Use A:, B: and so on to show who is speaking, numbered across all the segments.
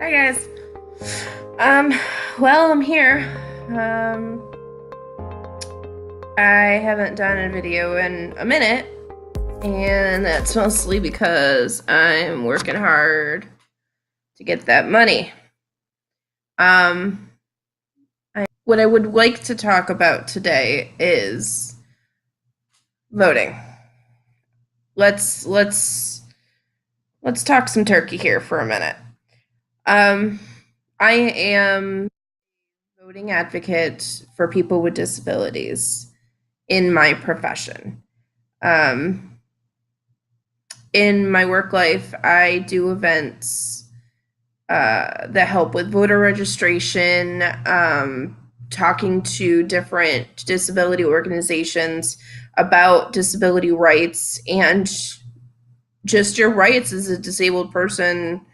A: Hi guys. Well, I'm here. I haven't done a video in a minute, and that's mostly because I'm working hard to get that money. What I would like to talk about today is voting. Let's talk some turkey here for a minute. I am a voting advocate for people with disabilities in my profession. In my work life, I do events that help with voter registration, talking to different disability organizations about disability rights and just your rights as a disabled person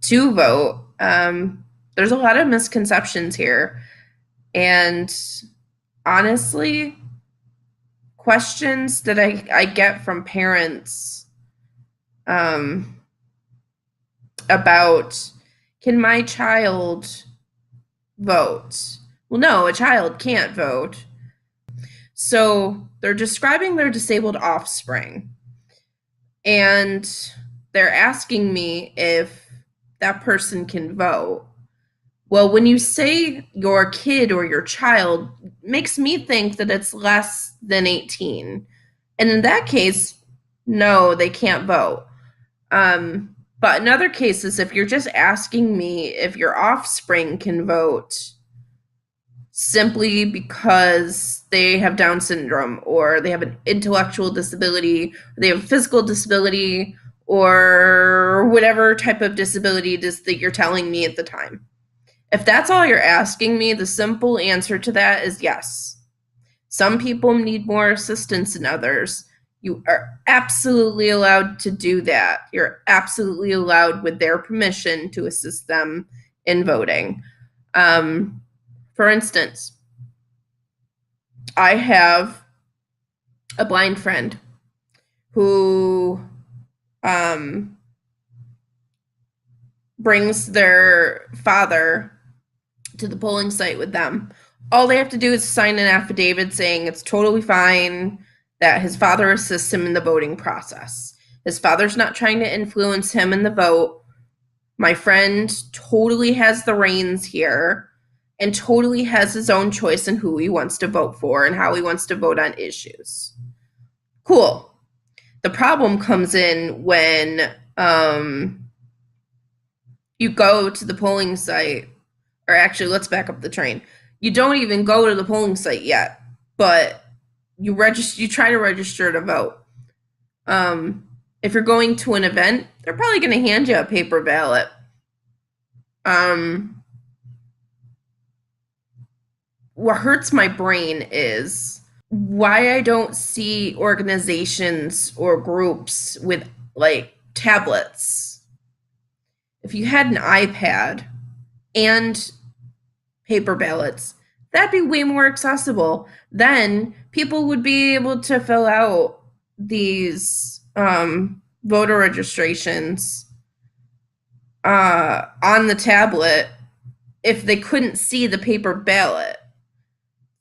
A: to vote. There's a lot of misconceptions here. And honestly, questions that I get from parents about, can my child vote? Well, no, a child can't vote. So they're describing their disabled offspring, and they're asking me if that person can vote. Well, when you say your kid or your child, makes me think that it's less than 18. And in that case, no, they can't vote. But in other cases, if you're just asking me if your offspring can vote simply because they have Down syndrome, or they have an intellectual disability, or they have a physical disability, or whatever type of disability it is that you're telling me at the time. If that's all you're asking me, the simple answer to that is yes. Some people need more assistance than others. You are absolutely allowed to do that. You're absolutely allowed, with their permission, to assist them in voting. For instance, I have a blind friend who brings their father to the polling site with them. All they have to do is sign an affidavit saying it's totally fine that his father assists him in the voting process. His father's not trying to influence him in the vote. My friend totally has the reins here and totally has his own choice in who he wants to vote for and how he wants to vote on issues. Cool. The problem comes in when you go to the polling site, or actually, let's back up the train. You don't even go to the polling site yet, but you try to register to vote. If you're going to an event, they're probably going to hand you a paper ballot. What hurts my brain is why I don't see organizations or groups with like tablets. If you had an iPad and paper ballots, that'd be way more accessible. Then people would be able to fill out these voter registrations on the tablet if they couldn't see the paper ballot.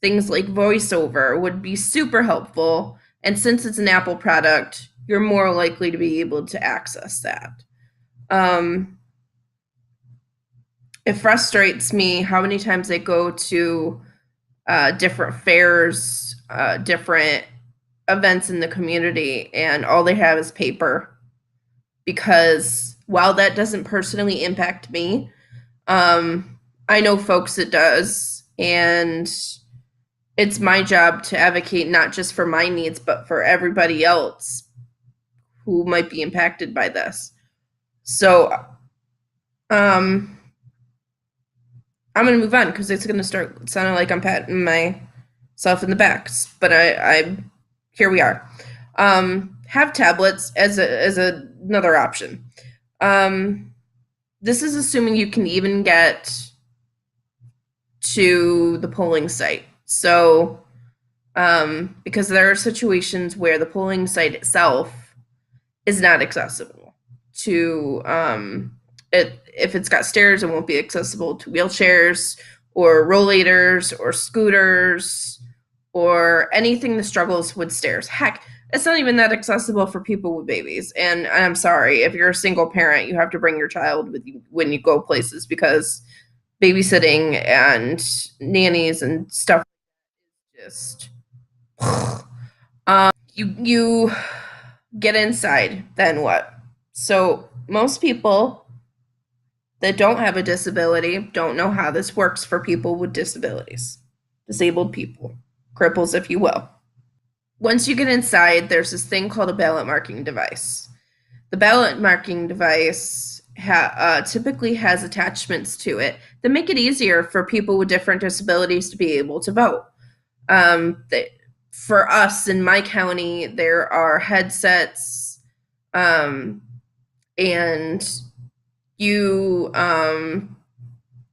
A: Things like VoiceOver would be super helpful, and since it's an Apple product, you're more likely to be able to access that. It frustrates me how many times I go to different fairs, different events in the community, and all they have is paper. Because while that doesn't personally impact me, I know folks it does, and it's my job to advocate not just for my needs, but for everybody else who might be impacted by this. So, I'm going to move on because it's going to start sounding like I'm patting myself in the back. But I here we are. Have tablets as another option. This is assuming you can even get to the polling site. So, because there are situations where the polling site itself is not accessible to if it's got stairs, it won't be accessible to wheelchairs or rollators or scooters or anything that struggles with stairs. Heck, it's not even that accessible for people with babies. And I'm sorry, if you're a single parent, you have to bring your child with you when you go places, because babysitting and nannies and stuff just you get inside, then what? So most people that don't have a disability don't know how this works for people with disabilities, disabled people, cripples, if you will. Once you get inside, there's this thing called a ballot marking device. The ballot marking device typically has attachments to it that make it easier for people with different disabilities to be able to vote. For us in my county, there are headsets, and you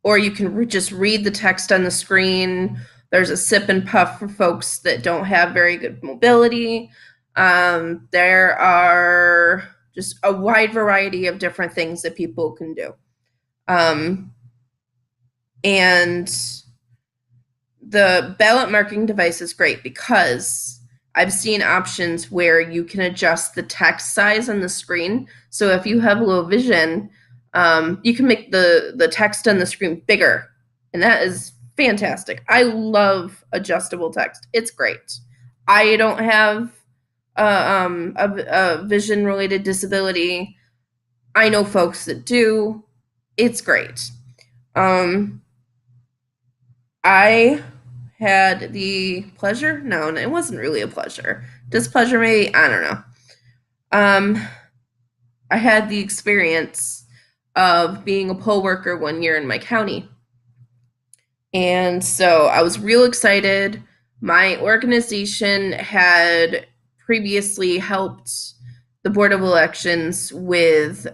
A: or you can just read the text on the screen. There's a sip and puff for folks that don't have very good mobility. There are just a wide variety of different things that people can do. And the ballot marking device is great because I've seen options where you can adjust the text size on the screen. So if you have low vision, you can make the text on the screen bigger, and that is fantastic. I love adjustable text. It's great. I don't have a vision-related disability. I know folks that do. It's great. I had the pleasure. No, it wasn't really a pleasure. Displeasure, maybe. I don't know. I had the experience of being a poll worker one year in my county. And so I was real excited. My organization had previously helped the Board of Elections with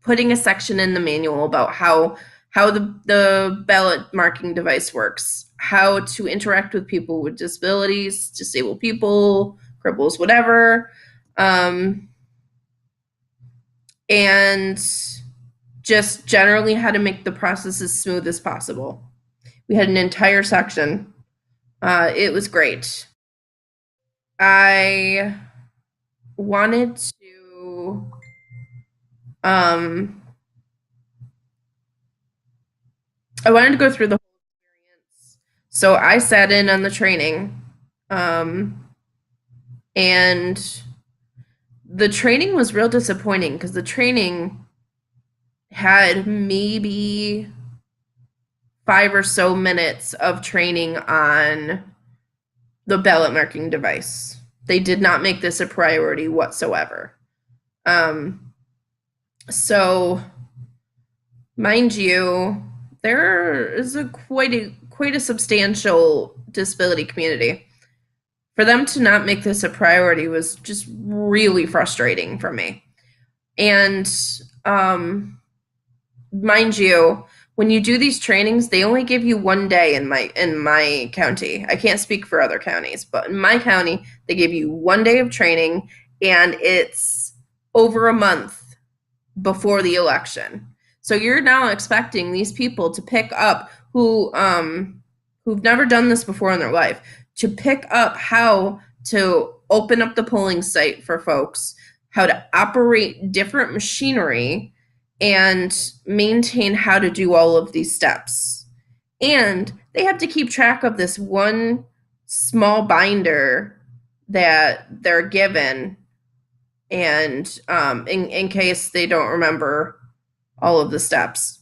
A: putting a section in the manual about how the ballot marking device works, how to interact with people with disabilities, disabled people, cripples, whatever. And just generally how to make the process as smooth as possible. We had an entire section. It was great. I wanted to go through the whole experience. So I sat in on the training. And the training was real disappointing because the training had maybe 5 or so minutes of training on the ballot marking device. They did not make this a priority whatsoever. So, mind you, there is quite a substantial disability community. For them to not make this a priority was just really frustrating for me. And mind you, when you do these trainings, they only give you 1 day in my county. I can't speak for other counties, but in my county, they give you 1 day of training, and it's over a month before the election. So you're now expecting these people to pick up who've never done this before in their life, to pick up how to open up the polling site for folks, how to operate different machinery, and maintain how to do all of these steps. And they have to keep track of this one small binder that they're given, and in case they don't remember all of the steps.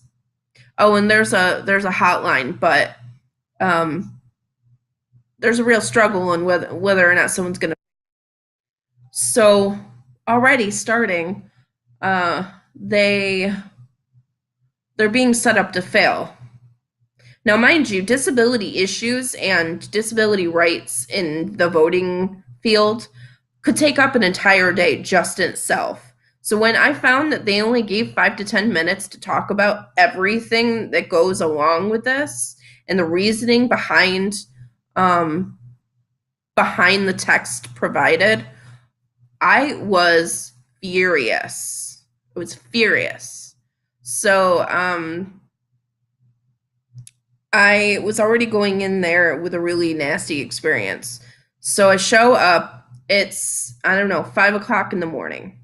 A: Oh, and there's a hotline, but there's a real struggle on whether or not someone's going to. So already starting, they're being set up to fail. Now, mind you, disability issues and disability rights in the voting field could take up an entire day just in itself. So when I found that they only gave 5 to 10 minutes to talk about everything that goes along with this and the reasoning behind the text provided, I was furious. I was furious. So I was already going in there with a really nasty experience. So I show up. It's, I don't know, 5 o'clock in the morning.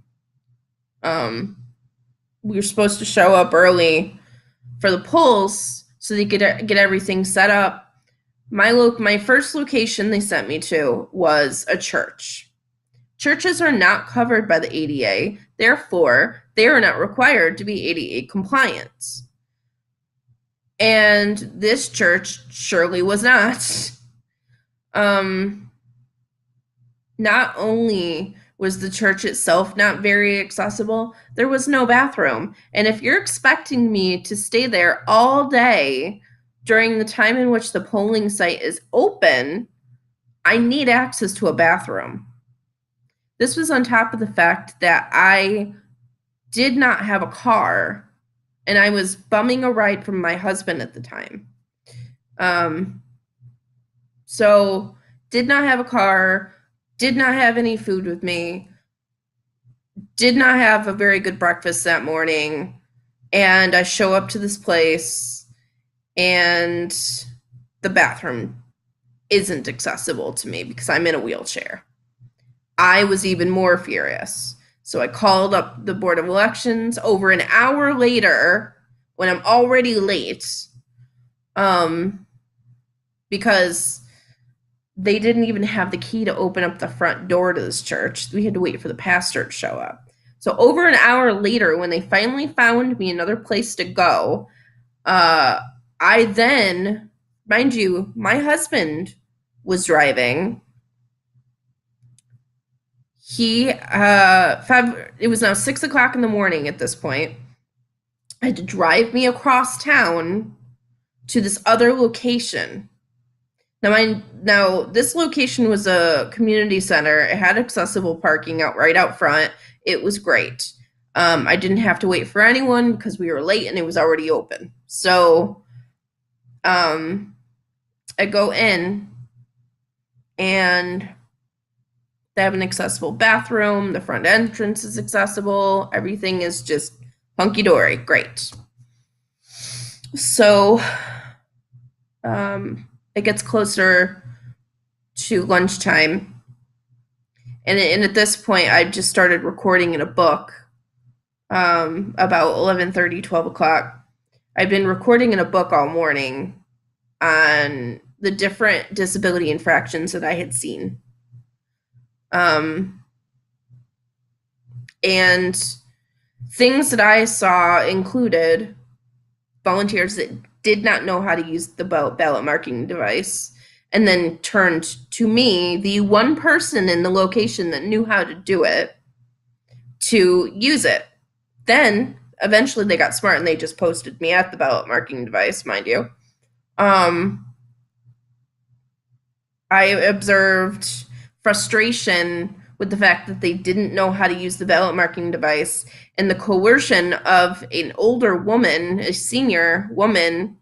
A: We were supposed to show up early for the polls so they could get everything set up. My first location they sent me to was a church. Churches are not covered by the ADA, therefore, they are not required to be ADA compliant. And this church surely was not. Not only was the church itself not very accessible, there was no bathroom. And if you're expecting me to stay there all day during the time in which the polling site is open, I need access to a bathroom. This was on top of the fact that I did not have a car and I was bumming a ride from my husband at the time. So did not have a car, did not have any food with me, did not have a very good breakfast that morning, and I show up to this place and the bathroom isn't accessible to me because I'm in a wheelchair. I was even more furious. So I called up the Board of Elections over an hour later when I'm already late, because they didn't even have the key to open up the front door to this church. We had to wait for the pastor to show up. So over an hour later, when they finally found me another place to go, I then, mind you, my husband was driving. It was now 6 o'clock in the morning at this point. I had to drive me across town to this other location. Now, this location was a community center. It had accessible parking right out front. It was great. I didn't have to wait for anyone because we were late and it was already open. So I go in and they have an accessible bathroom. The front entrance is accessible. Everything is just hunky-dory. Great. So it gets closer to lunchtime. And at this point, I just started recording in a book about 11:30, 12 o'clock. I've been recording in a book all morning on the different disability infractions that I had seen. And things that I saw included volunteers that did not know how to use the ballot marking device, and then turned to me, the one person in the location that knew how to do it, to use it. Then eventually they got smart and they just posted me at the ballot marking device, mind you. I observed frustration with the fact that they didn't know how to use the ballot marking device, and the coercion of an older woman, a senior woman,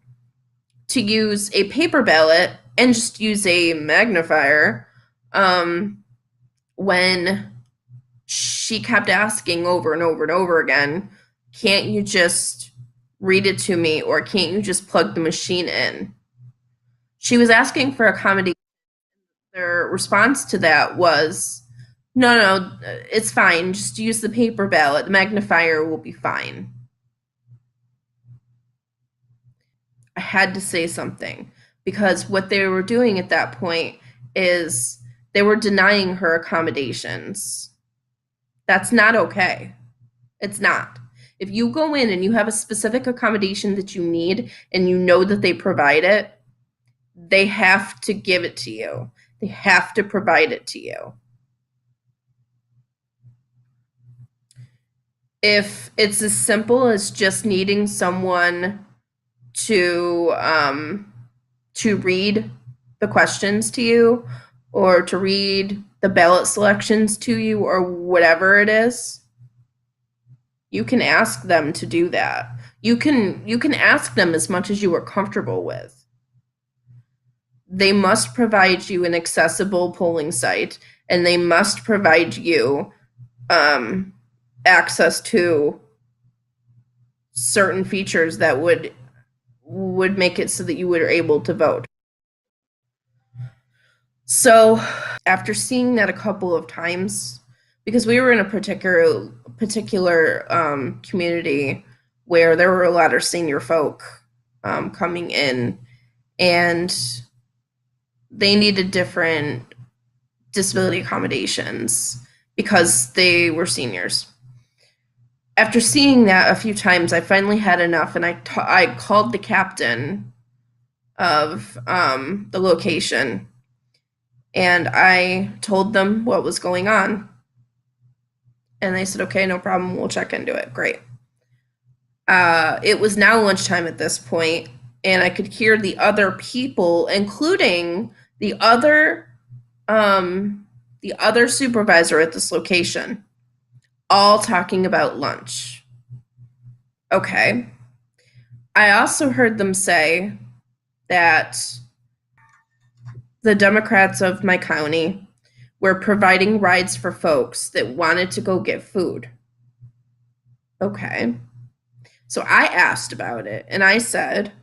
A: to use a paper ballot and just use a magnifier when she kept asking over and over and over again, can't you just read it to me, or can't you just plug the machine in? She was asking for accommodation. Their response to that was, no, it's fine. Just use the paper ballot. The magnifier will be fine. I had to say something, because what they were doing at that point is they were denying her accommodations. That's not okay. It's not. If you go in and you have a specific accommodation that you need and you know that they provide it, they have to give it to you. They have to provide it to you. If it's as simple as just needing someone to read the questions to you, or to read the ballot selections to you, or whatever it is, you can ask them to do that. You can ask them as much as you are comfortable with. They must provide you an accessible polling site, and they must provide you access to certain features that would make it so that you were able to vote. So after seeing that a couple of times, because we were in a particular community where there were a lot of senior folk coming in, and they needed different disability accommodations because they were seniors. After seeing that a few times, I finally had enough, and I called the captain of the location, and I told them what was going on. And they said, okay, no problem, we'll check into it. Great. It was now lunchtime at this point, and I could hear the other people, including the other supervisor at this location, all talking about lunch. Okay. I also heard them say that the Democrats of my county were providing rides for folks that wanted to go get food. Okay. So I asked about it, and I said,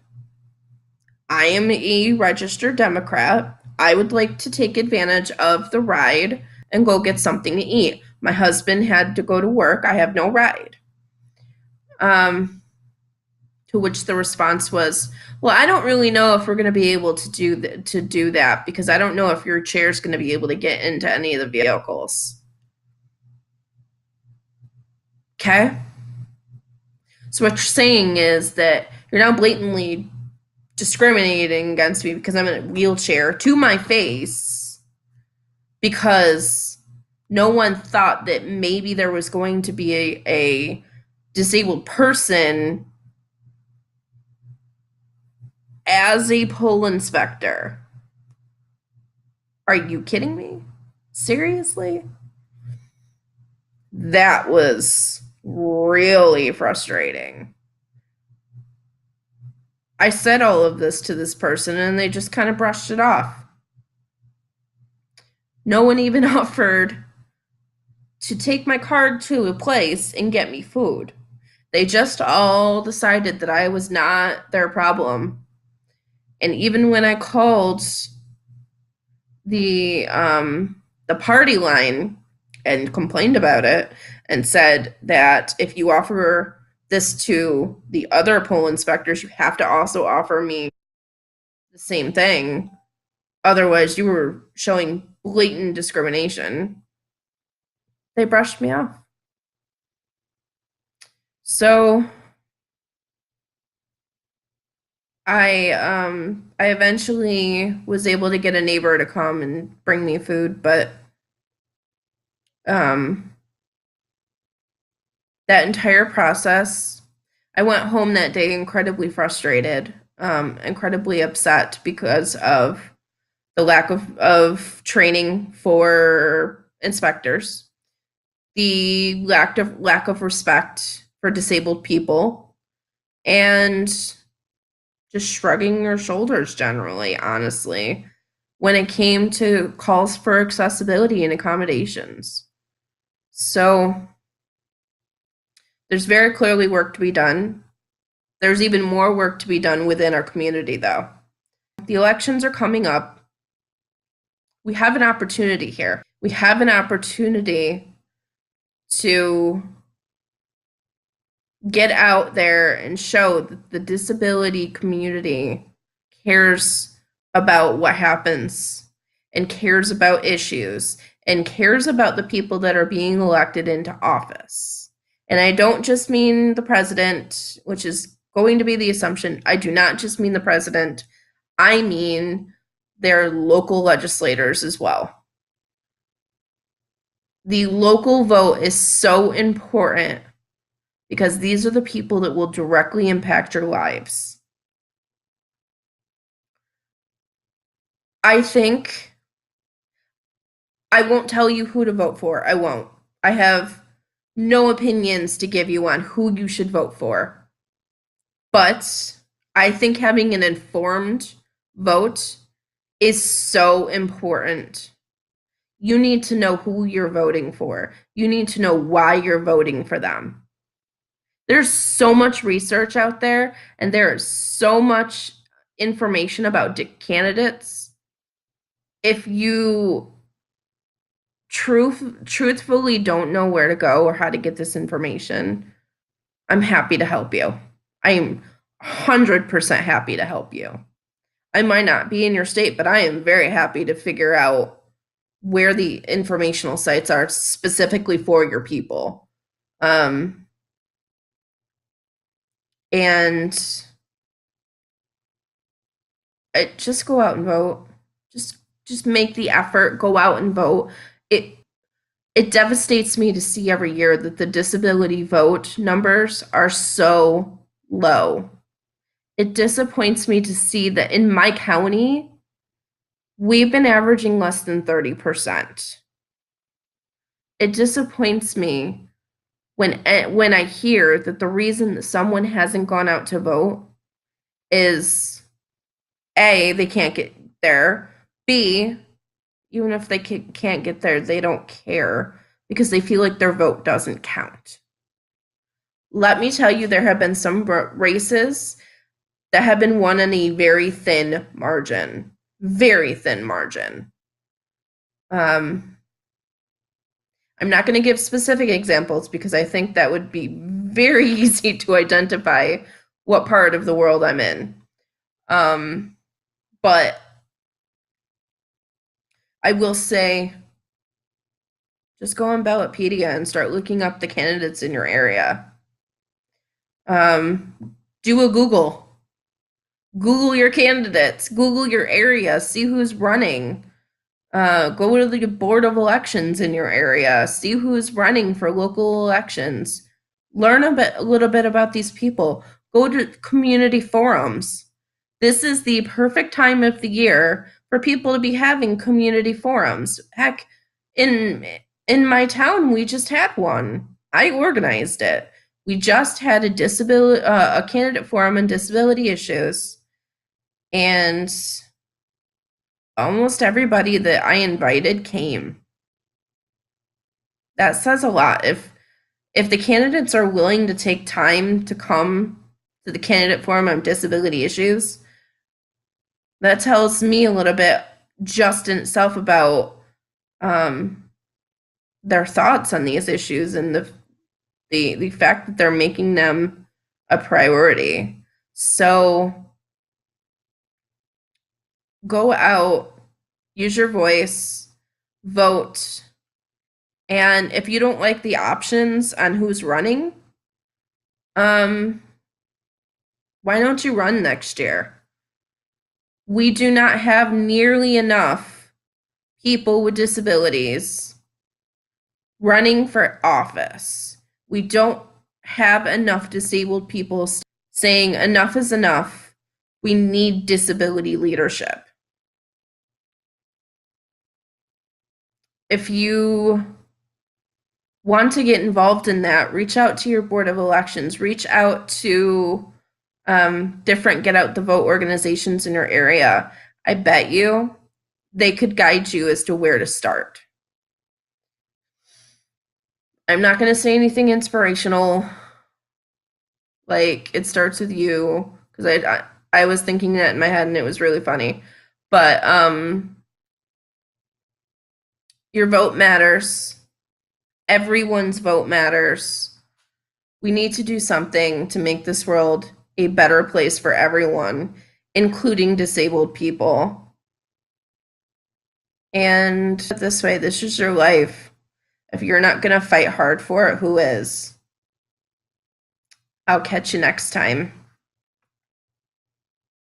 A: I am a registered Democrat. I would like to take advantage of the ride and go get something to eat. My husband had to go to work. I have no ride. To which the response was, well, I don't really know if we're going to be able to do that because I don't know if your chair is going to be able to get into any of the vehicles. Okay? So what you're saying is that you're now blatantly discriminating against me because I'm in a wheelchair to my face because no one thought that maybe there was going to be a disabled person as a poll inspector. Are you kidding me? Seriously? That was really frustrating. I said all of this to this person and they just kind of brushed it off. No one even offered to take my card to a place and get me food. They just all decided that I was not their problem. And even when I called the party line and complained about it and said that if you offer this to the other poll inspectors, you have to also offer me the same thing. Otherwise, you were showing blatant discrimination. They brushed me off. So I eventually was able to get a neighbor to come and bring me food, but that entire process, I went home that day incredibly frustrated, incredibly upset because of the lack of training for inspectors, the lack of respect for disabled people, and just shrugging your shoulders generally, honestly, when it came to calls for accessibility and accommodations. So there's very clearly work to be done. There's even more work to be done within our community, though. The elections are coming up. We have an opportunity here. We have an opportunity to get out there and show that the disability community cares about what happens and cares about issues and cares about the people that are being elected into office. And I don't just mean the president, which is going to be the assumption. I do not just mean the president. I mean their local legislators as well. The local vote is so important because these are the people that will directly impact your lives. I think I won't tell you who to vote for. I won't. I have no opinions to give you on who you should vote for. But I think having an informed vote is so important. You need to know who you're voting for. You need to know why you're voting for them. There's so much research out there, and there is so much information about candidates. If you truthfully don't know where to go or how to get this information, I'm happy to help you. I am 100% happy to help you. I might not be in your state, but I am very happy to figure out where the informational sites are specifically for your people. And just go out and vote. Just make the effort, go out and vote. It devastates me to see every year that the disability vote numbers are so low. It disappoints me to see that in my county, we've been averaging less than 30%. It disappoints me when I hear that the reason that someone hasn't gone out to vote is A, they can't get there, B, even if they can't get there, they don't care because they feel like their vote doesn't count. Let me tell you, there have been some races that have been won on a very thin margin. Very thin margin. I'm not going to give specific examples because I think that would be very easy to identify what part of the world I'm in. But I will say, just go on Ballotpedia and start looking up the candidates in your area. Do a Google. Google your candidates. Google your area. See who's running. Go to the board of elections in your area. See who's running for local elections. Learn a little bit about these people. Go to community forums. This is the perfect time of the year for people to be having community forums. Heck, in my town, we just had one. I organized it. We just had a candidate forum on disability issues, and almost everybody that I invited came. That says a lot. If the candidates are willing to take time to come to the candidate forum on disability issues, that tells me a little bit just in itself about their thoughts on these issues and the fact that they're making them a priority. So go out, use your voice, vote, and if you don't like the options on who's running, why don't you run next year? We do not have nearly enough people with disabilities running for office. We don't have enough disabled people saying enough is enough. We need disability leadership. If you want to get involved in that, reach out to your board of elections, reach out to different get out the vote organizations in your area. I bet you they could guide you as to where to start. I'm not going to say anything inspirational, like it starts with you, because I was thinking that in my head and it was really funny. But your vote matters. Everyone's vote matters. We need to do something to make this world a better place for everyone, including disabled people. And this way, this is your life. If you're not going to fight hard for it, who is? I'll catch you next time.